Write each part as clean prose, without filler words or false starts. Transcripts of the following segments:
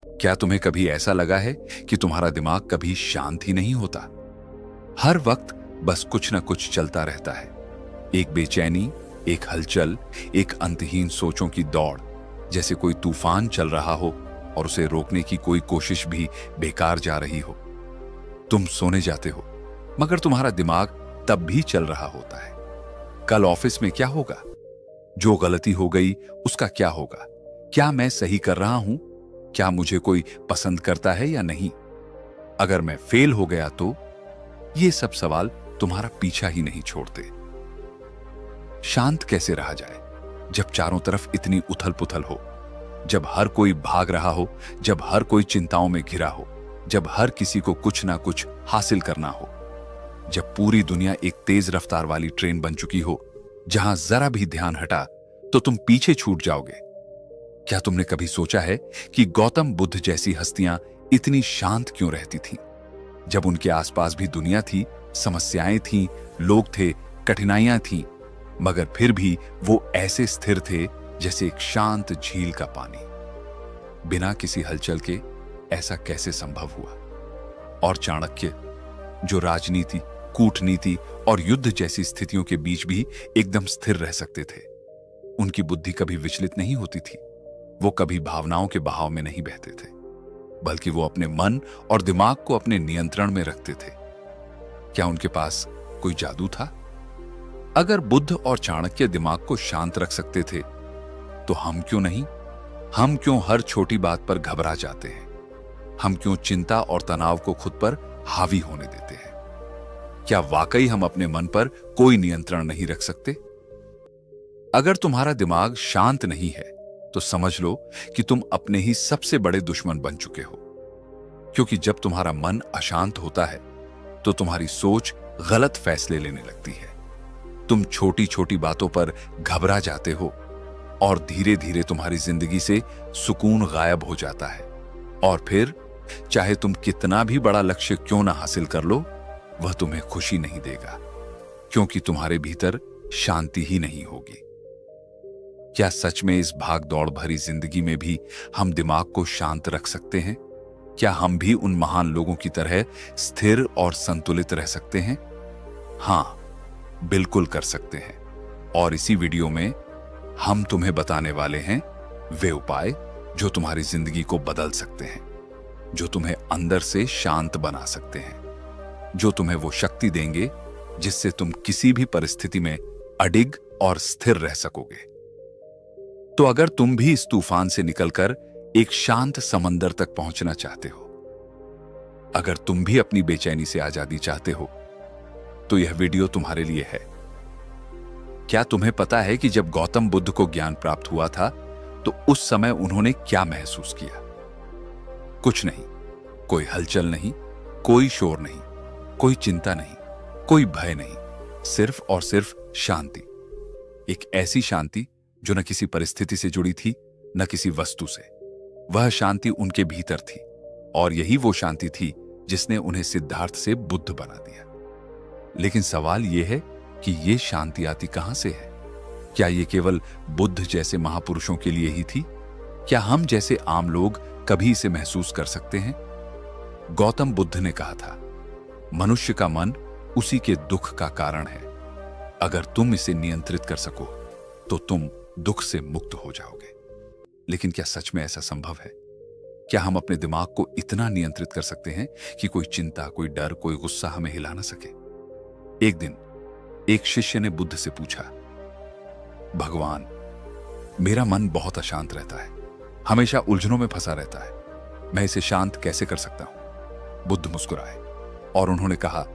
क्या तुम्हें कभी ऐसा लगा है कि तुम्हारा दिमाग कभी शांत ही नहीं होता? हर वक्त बस कुछ ना कुछ चलता रहता है। एक बेचैनी, एक हलचल, एक अंतहीन सोचों की दौड़, जैसे कोई तूफान चल रहा हो और उसे रोकने की कोई कोशिश भी बेकार जा रही हो। तुम सोने जाते हो, मगर तुम्हारा दिमाग तब भी चल रहा होता है। कल ऑफिस में क्या होगा? जो गलती हो गई उसका क्या होगा? क्या मैं सही कर रहा हूं? क्या मुझे कोई पसंद करता है या नहीं? अगर मैं फेल हो गया तो? ये सब सवाल तुम्हारा पीछा ही नहीं छोड़ते। शांत कैसे रहा जाए जब चारों तरफ इतनी उथल पुथल हो, जब हर कोई भाग रहा हो, जब हर कोई चिंताओं में घिरा हो, जब हर किसी को कुछ ना कुछ हासिल करना हो, जब पूरी दुनिया एक तेज रफ्तार वाली ट्रेन बन चुकी हो जहां जरा भी ध्यान हटा तो तुम पीछे छूट जाओगे। क्या तुमने कभी सोचा है कि गौतम बुद्ध जैसी हस्तियां इतनी शांत क्यों रहती थीं? जब उनके आसपास भी दुनिया थी, समस्याएं थीं, लोग थे, कठिनाइयां थीं, मगर फिर भी वो ऐसे स्थिर थे जैसे एक शांत झील का पानी। बिना किसी हलचल के ऐसा कैसे संभव हुआ? और चाणक्य, जो राजनीति, कूटनीति और युद्ध जैसी स्थितियों के बीच भी एकदम स्थिर रह सकते थे, उनकी बुद्धि कभी विचलित नहीं होती थी। वो कभी भावनाओं के बहाव में नहीं बहते थे, बल्कि वो अपने मन और दिमाग को अपने नियंत्रण में रखते थे। क्या उनके पास कोई जादू था? अगर बुद्ध और चाणक्य दिमाग को शांत रख सकते थे, तो हम क्यों नहीं? हम क्यों हर छोटी बात पर घबरा जाते हैं? हम क्यों चिंता और तनाव को खुद पर हावी होने देते हैं? क्या वाकई हम अपने मन पर कोई नियंत्रण नहीं रख सकते? अगर तुम्हारा दिमाग शांत नहीं है, तो समझ लो कि तुम अपने ही सबसे बड़े दुश्मन बन चुके हो। क्योंकि जब तुम्हारा मन अशांत होता है, तो तुम्हारी सोच गलत फैसले लेने लगती है। तुम छोटी छोटी बातों पर घबरा जाते हो और धीरे धीरे तुम्हारी जिंदगी से सुकून गायब हो जाता है। और फिर चाहे तुम कितना भी बड़ा लक्ष्य क्यों ना हासिल कर लो, वह तुम्हें खुशी नहीं देगा, क्योंकि तुम्हारे भीतर शांति ही नहीं होगी। क्या सच में इस भाग दौड़ भरी जिंदगी में भी हम दिमाग को शांत रख सकते हैं? क्या हम भी उन महान लोगों की तरह स्थिर और संतुलित रह सकते हैं? हां, बिल्कुल कर सकते हैं। और इसी वीडियो में हम तुम्हें बताने वाले हैं वे उपाय जो तुम्हारी जिंदगी को बदल सकते हैं, जो तुम्हें अंदर से शांत बना सकते हैं, जो तुम्हें वो शक्ति देंगे जिससे तुम किसी भी परिस्थिति में अडिग और स्थिर रह सकोगे। तो अगर तुम भी इस तूफान से निकलकर एक शांत समंदर तक पहुंचना चाहते हो, अगर तुम भी अपनी बेचैनी से आजादी चाहते हो, तो यह वीडियो तुम्हारे लिए है। क्या तुम्हें पता है कि जब गौतम बुद्ध को ज्ञान प्राप्त हुआ था, तो उस समय उन्होंने क्या महसूस किया? कुछ नहीं, कोई हलचल नहीं, कोई शोर नहीं, कोई चिंता नहीं, कोई भय नहीं, सिर्फ और सिर्फ शांति। एक ऐसी शांति जो न किसी परिस्थिति से जुड़ी थी, न किसी वस्तु से। वह शांति उनके भीतर थी, और यही वो शांति थी जिसने उन्हें सिद्धार्थ से बुद्ध बना दिया। लेकिन सवाल यह है कि यह शांति आती कहां से है? क्या यह केवल बुद्ध जैसे महापुरुषों के लिए ही थी? क्या हम जैसे आम लोग कभी इसे महसूस कर सकते हैं? गौतम बुद्ध ने कहा था, मनुष्य का मन उसी के दुख का कारण है। अगर तुम इसे नियंत्रित कर सको, तो तुम दुख से मुक्त हो जाओगे। लेकिन क्या सच में ऐसा संभव है? क्या हम अपने दिमाग को इतना नियंत्रित कर सकते हैं कि कोई चिंता, कोई डर, कोई गुस्सा हमें हिला ना सके? एक दिन एक शिष्य ने बुद्ध से पूछा, भगवान, मेरा मन बहुत अशांत रहता है, हमेशा उलझनों में फंसा रहता है, मैं इसे शांत कैसे कर सकता हूं? बुद्ध मुस्कुराए और उन्होंने कहा,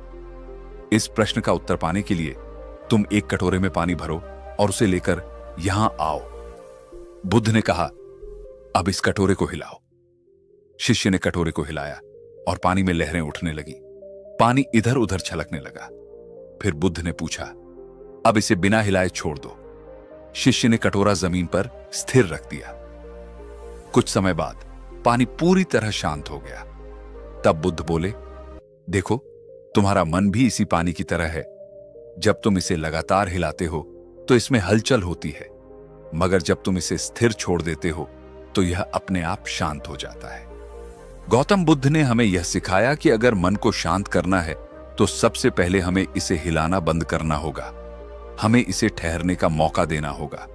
इस प्रश्न का उत्तर पाने के लिए तुम एक कटोरे में पानी भरो और उसे लेकर यहां आओ। बुद्ध ने कहा, अब इस कटोरे को हिलाओ। शिष्य ने कटोरे को हिलाया और पानी में लहरें उठने लगी। पानी इधर उधर छलकने लगा। फिर बुद्ध ने पूछा, अब इसे बिना हिलाए छोड़ दो। शिष्य ने कटोरा जमीन पर स्थिर रख दिया। कुछ समय बाद पानी पूरी तरह शांत हो गया। तब बुद्ध बोले, देखो, तुम्हारा मन भी इसी पानी की तरह है। जब तुम इसे लगातार हिलाते हो तो इसमें हलचल होती है, मगर जब तुम इसे स्थिर छोड़ देते हो तो यह अपने आप शांत हो जाता है। गौतम बुद्ध ने हमें यह सिखाया कि अगर मन को शांत करना है तो सबसे पहले हमें इसे हिलाना बंद करना होगा, हमें इसे ठहरने का मौका देना होगा।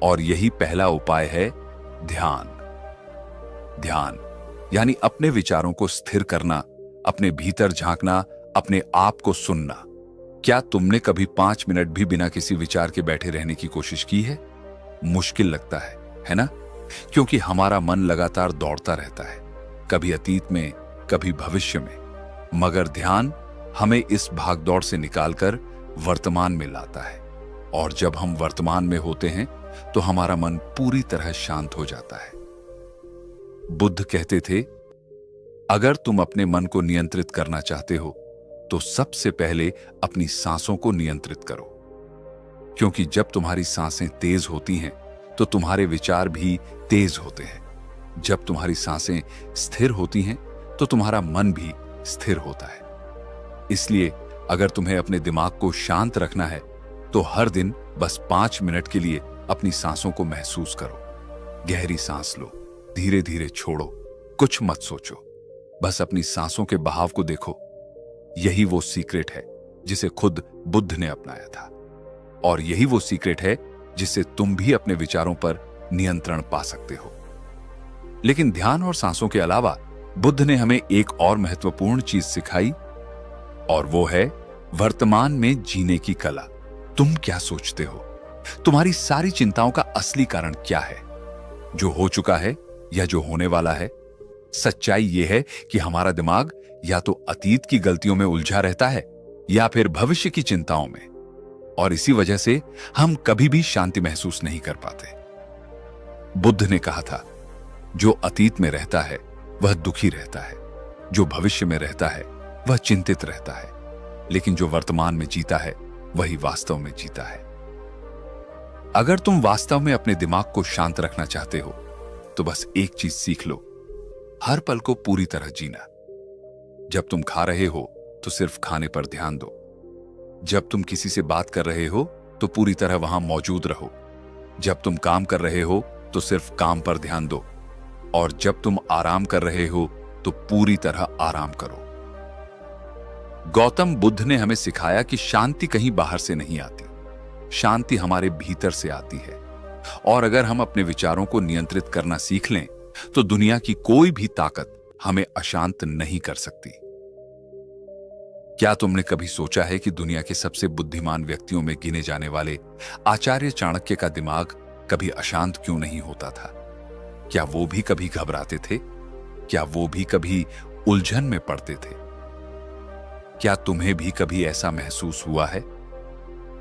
और यही पहला उपाय है ध्यान। ध्यान यानी अपने विचारों को स्थिर करना, अपने भीतर झांकना, अपने आप को सुनना। क्या तुमने कभी 5 मिनट भी बिना किसी विचार के बैठे रहने की कोशिश की है? मुश्किल लगता है ना? क्योंकि हमारा मन लगातार दौड़ता रहता है, कभी अतीत में, कभी भविष्य में। मगर ध्यान हमें इस भागदौड़ से निकालकर वर्तमान में लाता है। और जब हम वर्तमान में होते हैं तो हमारा मन पूरी तरह शांत हो जाता है। बुद्ध कहते थे, अगर तुम अपने मन को नियंत्रित करना चाहते हो तो सबसे पहले अपनी सांसों को नियंत्रित करो। क्योंकि जब तुम्हारी सांसें तेज होती हैं तो तुम्हारे विचार भी तेज होते हैं। जब तुम्हारी सांसें स्थिर होती हैं तो तुम्हारा मन भी स्थिर होता है। इसलिए अगर तुम्हें अपने दिमाग को शांत रखना है तो हर दिन बस 5 मिनट के लिए अपनी सांसों को महसूस करो। गहरी सांस लो, धीरे धीरे छोड़ो, कुछ मत सोचो, बस अपनी सांसों के बहाव को देखो। यही वो सीक्रेट है जिसे खुद बुद्ध ने अपनाया था, और यही वो सीक्रेट है जिससे तुम भी अपने विचारों पर नियंत्रण पा सकते हो। लेकिन ध्यान और सांसों के अलावा बुद्ध ने हमें एक और महत्वपूर्ण चीज सिखाई, और वो है वर्तमान में जीने की कला। तुम क्या सोचते हो? तुम्हारी सारी चिंताओं का असली कारण क्या है? जो हो चुका है या जो होने वाला है? सच्चाई यह है कि हमारा दिमाग या तो अतीत की गलतियों में उलझा रहता है या फिर भविष्य की चिंताओं में, और इसी वजह से हम कभी भी शांति महसूस नहीं कर पाते। बुद्ध ने कहा था, जो अतीत में रहता है वह दुखी रहता है, जो भविष्य में रहता है वह चिंतित रहता है, लेकिन जो वर्तमान में जीता है वही वास्तव में जीता है। अगर तुम वास्तव में अपने दिमाग को शांत रखना चाहते हो तो बस एक चीज सीख लो, हर पल को पूरी तरह जीना। जब तुम खा रहे हो तो सिर्फ खाने पर ध्यान दो। जब तुम किसी से बात कर रहे हो तो पूरी तरह वहां मौजूद रहो। जब तुम काम कर रहे हो तो सिर्फ काम पर ध्यान दो, और जब तुम आराम कर रहे हो तो पूरी तरह आराम करो। गौतम बुद्ध ने हमें सिखाया कि शांति कहीं बाहर से नहीं आती, शांति हमारे भीतर से आती है। और अगर हम अपने विचारों को नियंत्रित करना सीख लें तो दुनिया की कोई भी ताकत हमें अशांत नहीं कर सकती। क्या तुमने कभी सोचा है कि दुनिया के सबसे बुद्धिमान व्यक्तियों में गिने जाने वाले आचार्य चाणक्य का दिमाग कभी अशांत क्यों नहीं होता था? क्या वो भी कभी घबराते थे? क्या वो भी कभी उलझन में पड़ते थे? क्या तुम्हें भी कभी ऐसा महसूस हुआ है,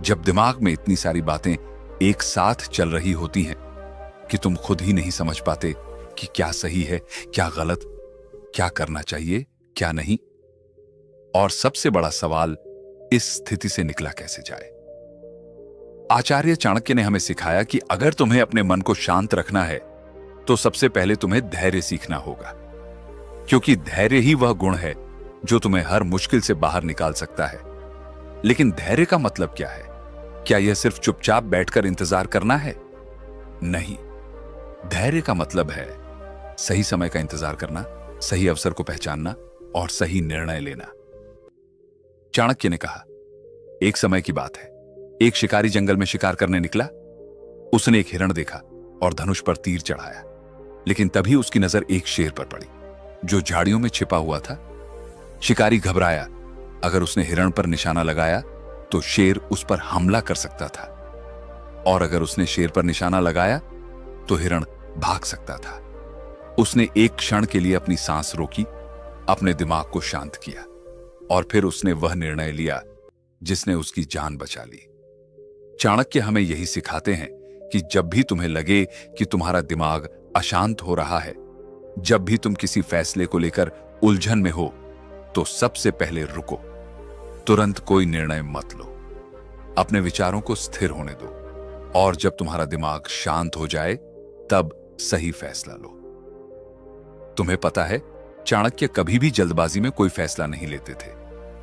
जब दिमाग में इतनी सारी बातें एक साथ चल रही होती हैं कि तुम खुद ही नहीं समझ पाते कि क्या सही है, क्या गलत, क्या करना चाहिए, क्या नहीं? और सबसे बड़ा सवाल, इस स्थिति से निकला कैसे जाए? आचार्य चाणक्य ने हमें सिखाया कि अगर तुम्हें अपने मन को शांत रखना है तो सबसे पहले तुम्हें धैर्य सीखना होगा, क्योंकि धैर्य ही वह गुण है जो तुम्हें हर मुश्किल से बाहर निकाल सकता है। लेकिन धैर्य का मतलब क्या है? क्या यह सिर्फ चुपचाप बैठकर इंतजार करना है? नहीं, धैर्य का मतलब है सही समय का इंतजार करना, सही अवसर को पहचानना और सही निर्णय लेना। चाणक्य ने कहा, एक समय की बात है, एक शिकारी जंगल में शिकार करने निकला। उसने एक हिरण देखा और धनुष पर तीर चढ़ाया, लेकिन तभी उसकी नजर एक शेर पर पड़ी जो झाड़ियों में छिपा हुआ था। शिकारी घबराया, अगर उसने हिरण पर निशाना लगाया तो शेर उस पर हमला कर सकता था, और अगर उसने शेर पर निशाना लगाया तो हिरण भाग सकता था। उसने एक क्षण के लिए अपनी सांस रोकी, अपने दिमाग को शांत किया, और फिर उसने वह निर्णय लिया जिसने उसकी जान बचा ली। चाणक्य हमें यही सिखाते हैं कि जब भी तुम्हें लगे कि तुम्हारा दिमाग अशांत हो रहा है, जब भी तुम किसी फैसले को लेकर उलझन में हो, तो सबसे पहले रुको, तुरंत कोई निर्णय मत लो, अपने विचारों को स्थिर होने दो, और जब तुम्हारा दिमाग शांत हो जाए तब सही फैसला लो। तुम्हें पता है, चाणक्य कभी भी जल्दबाजी में कोई फैसला नहीं लेते थे।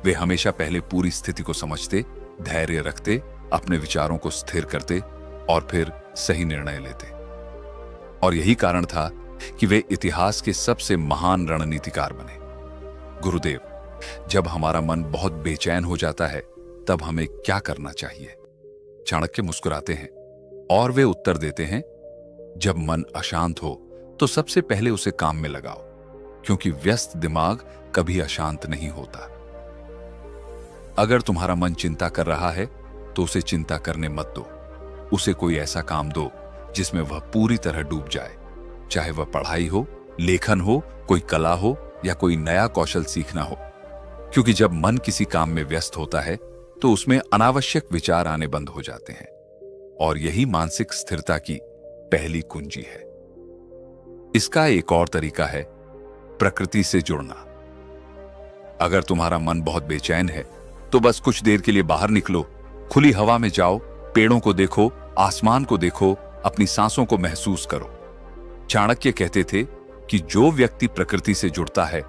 वे हमेशा पहले पूरी स्थिति को समझते, धैर्य रखते, अपने विचारों को स्थिर करते और फिर सही निर्णय लेते। और यही कारण था कि वे इतिहास के सबसे महान रणनीतिकार बने। गुरुदेव, जब हमारा मन बहुत बेचैन हो जाता है तब हमें क्या करना चाहिए? चाणक्य मुस्कुराते हैं और वे उत्तर देते हैं, जब मन अशांत हो तो सबसे पहले उसे काम में लगाओ, क्योंकि व्यस्त दिमाग कभी अशांत नहीं होता। अगर तुम्हारा मन चिंता कर रहा है तो उसे चिंता करने मत दो। उसे कोई ऐसा काम दो जिसमें वह पूरी तरह डूब जाए, चाहे वह पढ़ाई हो, लेखन हो, कोई कला हो या कोई नया कौशल सीखना हो। क्योंकि जब मन किसी काम में व्यस्त होता है तो उसमें अनावश्यक विचार आने बंद हो जाते हैं, और यही मानसिक स्थिरता की पहली कुंजी है। इसका एक और तरीका है प्रकृति से जुड़ना। अगर तुम्हारा मन बहुत बेचैन है तो बस कुछ देर के लिए बाहर निकलो, खुली हवा में जाओ, पेड़ों को देखो, आसमान को देखो, अपनी सांसों को महसूस करो। चाणक्य कहते थे कि जो व्यक्ति प्रकृति से जुड़ता है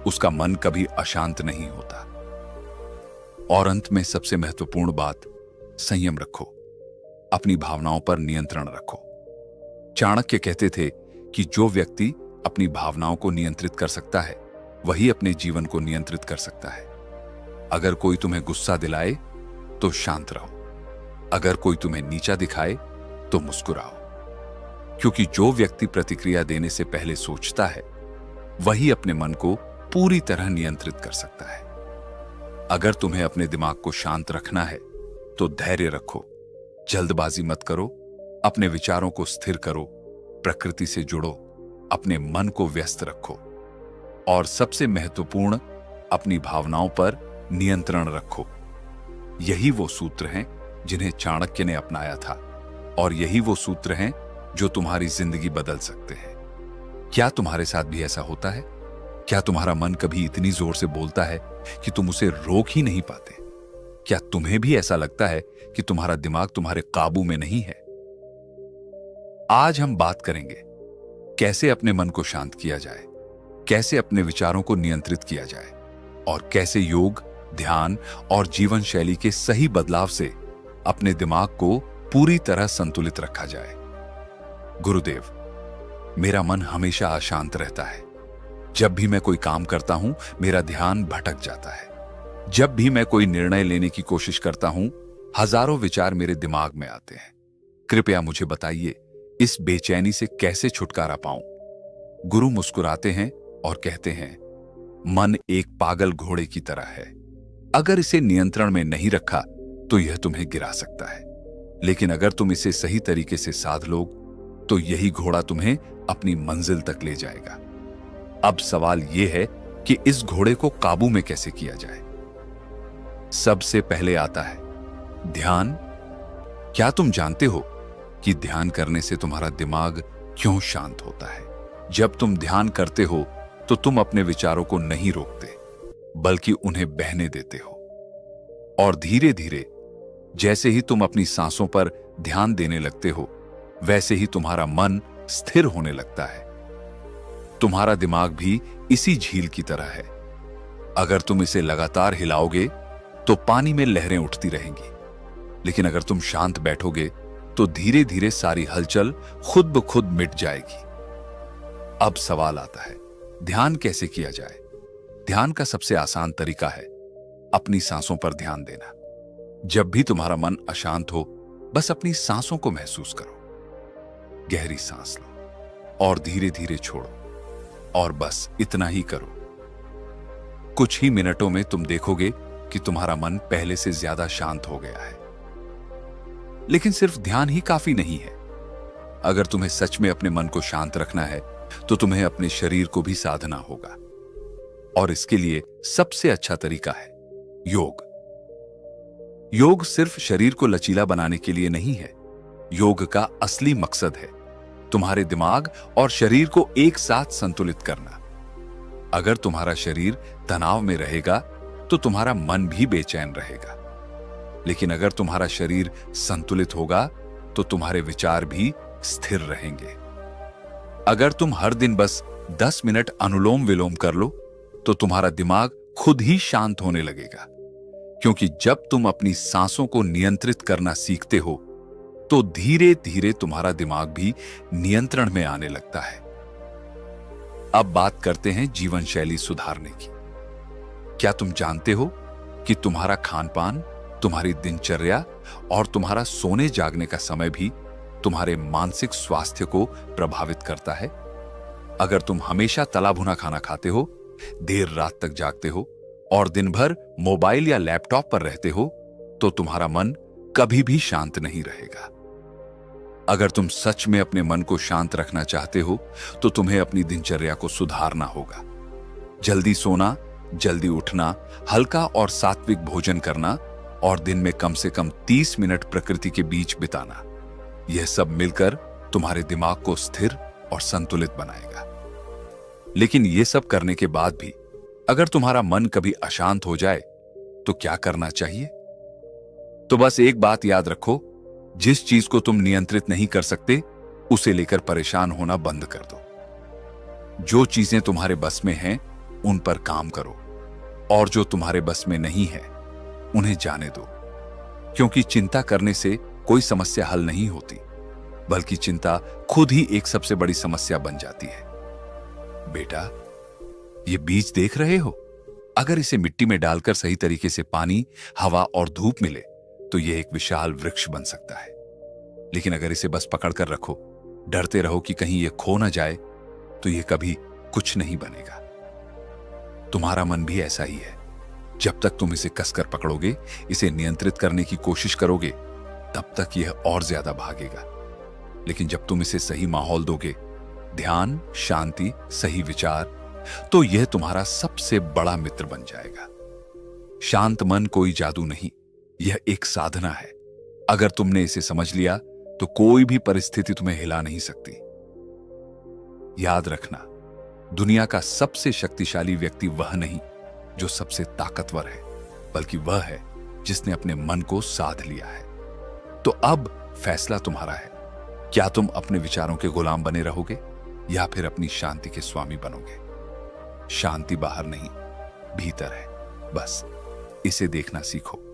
उसका मन कभी अशांत नहीं होता। और अंत में सबसे महत्वपूर्ण बात, संयम रखो, अपनी भावनाओं पर नियंत्रण रखो। चाणक्य कहते थे कि जो व्यक्ति अपनी भावनाओं को नियंत्रित कर सकता है वही अपने जीवन को नियंत्रित कर सकता है। अगर कोई तुम्हें गुस्सा दिलाए तो शांत रहो, अगर कोई तुम्हें नीचा दिखाए तो मुस्कुराओ, क्योंकि जो व्यक्ति प्रतिक्रिया देने से पहले सोचता है वही अपने मन को पूरी तरह नियंत्रित कर सकता है। अगर तुम्हें अपने दिमाग को शांत रखना है तो धैर्य रखो, जल्दबाजी मत करो, अपने विचारों को स्थिर करो, प्रकृति से जुड़ो, अपने मन को व्यस्त रखो, और सबसे महत्वपूर्ण, अपनी भावनाओं पर नियंत्रण रखो। यही वो सूत्र हैं जिन्हें चाणक्य ने अपनाया था, और यही वो सूत्र हैं जो तुम्हारी जिंदगी बदल सकते हैं। क्या तुम्हारे साथ भी ऐसा होता है? क्या तुम्हारा मन कभी इतनी जोर से बोलता है कि तुम उसे रोक ही नहीं पाते? क्या तुम्हें भी ऐसा लगता है कि तुम्हारा दिमाग तुम्हारे काबू में नहीं है? आज हम बात करेंगे कैसे अपने मन को शांत किया जाए, कैसे अपने विचारों को नियंत्रित किया जाए, और कैसे योग, ध्यान और जीवन शैली के सही बदलाव से अपने दिमाग को पूरी तरह संतुलित रखा जाए। गुरुदेव, मेरा मन हमेशा अशांत रहता है। जब भी मैं कोई काम करता हूं मेरा ध्यान भटक जाता है। जब भी मैं कोई निर्णय लेने की कोशिश करता हूं हजारों विचार मेरे दिमाग में आते हैं। कृपया मुझे बताइए, इस बेचैनी से कैसे छुटकारा पाऊं? गुरु मुस्कुराते हैं और कहते हैं, मन एक पागल घोड़े की तरह है। अगर इसे नियंत्रण में नहीं रखा तो यह तुम्हें गिरा सकता है, लेकिन अगर तुम इसे सही तरीके से साध लो तो यही घोड़ा तुम्हें अपनी मंजिल तक ले जाएगा। अब सवाल यह है कि इस घोड़े को काबू में कैसे किया जाए। सबसे पहले आता है ध्यान। क्या तुम जानते हो कि ध्यान करने से तुम्हारा दिमाग क्यों शांत होता है? जब तुम ध्यान करते हो तो तुम अपने विचारों को नहीं रोकते, बल्कि उन्हें बहने देते हो। और धीरे धीरे जैसे ही तुम अपनी सांसों पर ध्यान देने लगते हो, वैसे ही तुम्हारा मन स्थिर होने लगता है। तुम्हारा दिमाग भी इसी झील की तरह है। अगर तुम इसे लगातार हिलाओगे तो पानी में लहरें उठती रहेंगी, लेकिन अगर तुम शांत बैठोगे तो धीरे धीरे सारी हलचल खुद ब खुद मिट जाएगी। अब सवाल आता है, ध्यान कैसे किया जाए? ध्यान का सबसे आसान तरीका है अपनी सांसों पर ध्यान देना। जब भी तुम्हारा मन अशांत हो, बस अपनी सांसों को महसूस करो। गहरी सांस लो और धीरे धीरे छोड़ो, और बस इतना ही करो। कुछ ही मिनटों में तुम देखोगे कि तुम्हारा मन पहले से ज्यादा शांत हो गया है। लेकिन सिर्फ ध्यान ही काफी नहीं है। अगर तुम्हें सच में अपने मन को शांत रखना है तो तुम्हें अपने शरीर को भी साधना होगा, और इसके लिए सबसे अच्छा तरीका है योग। योग सिर्फ शरीर को लचीला बनाने के लिए नहीं है। योग का असली मकसद है तुम्हारे दिमाग और शरीर को एक साथ संतुलित करना। अगर तुम्हारा शरीर तनाव में रहेगा तो तुम्हारा मन भी बेचैन रहेगा, लेकिन अगर तुम्हारा शरीर संतुलित होगा तो तुम्हारे विचार भी स्थिर रहेंगे। अगर तुम हर दिन बस 10 मिनट अनुलोम विलोम कर लो तो तुम्हारा दिमाग खुद ही शांत होने लगेगा, क्योंकि जब तुम अपनी सांसों को नियंत्रित करना सीखते हो तो धीरे धीरे तुम्हारा दिमाग भी नियंत्रण में आने लगता है। अब बात करते हैं जीवन शैली सुधारने की। क्या तुम जानते हो कि तुम्हारा खान पान, तुम्हारी दिनचर्या और तुम्हारा सोने जागने का समय भी तुम्हारे मानसिक स्वास्थ्य को प्रभावित करता है? अगर तुम हमेशा तला भुना खाना खाते हो, देर रात तक जागते हो और दिन भर मोबाइल या लैपटॉप पर रहते हो, तो तुम्हारा मन कभी भी शांत नहीं रहेगा। अगर तुम सच में अपने मन को शांत रखना चाहते हो, तो तुम्हें अपनी दिनचर्या को सुधारना होगा। जल्दी सोना, जल्दी उठना, हल्का और सात्विक भोजन करना और दिन में कम से कम 30 मिनट प्रकृति के बीच बिताना, यह सब मिलकर तुम्हारे दिमाग को स्थिर और संतुलित बनाएगा। लेकिन यह सब करने के बाद भी अगर तुम्हारा मन कभी अशांत हो जाए, तो क्या करना चाहिए? तो बस एक बात याद रखो, जिस चीज को तुम नियंत्रित नहीं कर सकते, उसे लेकर परेशान होना बंद कर दो। जो चीजें तुम्हारे बस में हैं, उन पर काम करो, और जो तुम्हारे बस में नहीं है, उन्हें जाने दो। क्योंकि चिंता करने से कोई समस्या हल नहीं होती, बल्कि चिंता खुद ही एक सबसे बड़ी समस्या बन जाती है। बेटा, ये बीज देख रहे हो? अगर इसे मिट्टी में डालकर सही तरीके से पानी, हवा और धूप मिले, तो यह एक विशाल वृक्ष बन सकता है। लेकिन अगर इसे बस पकड़कर रखो, डरते रहो कि कहीं यह खो ना जाए, तो यह कभी कुछ नहीं बनेगा। तुम्हारा मन भी ऐसा ही है। जब तक तुम इसे कसकर पकड़ोगे, इसे नियंत्रित करने की कोशिश करोगे, तब तक यह और ज्यादा भागेगा। लेकिन जब तुम इसे सही माहौल दोगे, ध्यान, शांति, सही विचार, तो यह तुम्हारा सबसे बड़ा मित्र बन जाएगा। शांत मन कोई जादू नहीं, यह एक साधना है। अगर तुमने इसे समझ लिया, तो कोई भी परिस्थिति तुम्हें हिला नहीं सकती। याद रखना, दुनिया का सबसे शक्तिशाली व्यक्ति वह नहीं जो सबसे ताकतवर है, बल्कि वह है जिसने अपने मन को साध लिया है। तो अब फैसला तुम्हारा है। क्या तुम अपने विचारों के गुलाम बने रहोगे, या फिर अपनी शांति के स्वामी बनोगे? शांति बाहर नहीं, भीतर है। बस इसे देखना सीखो।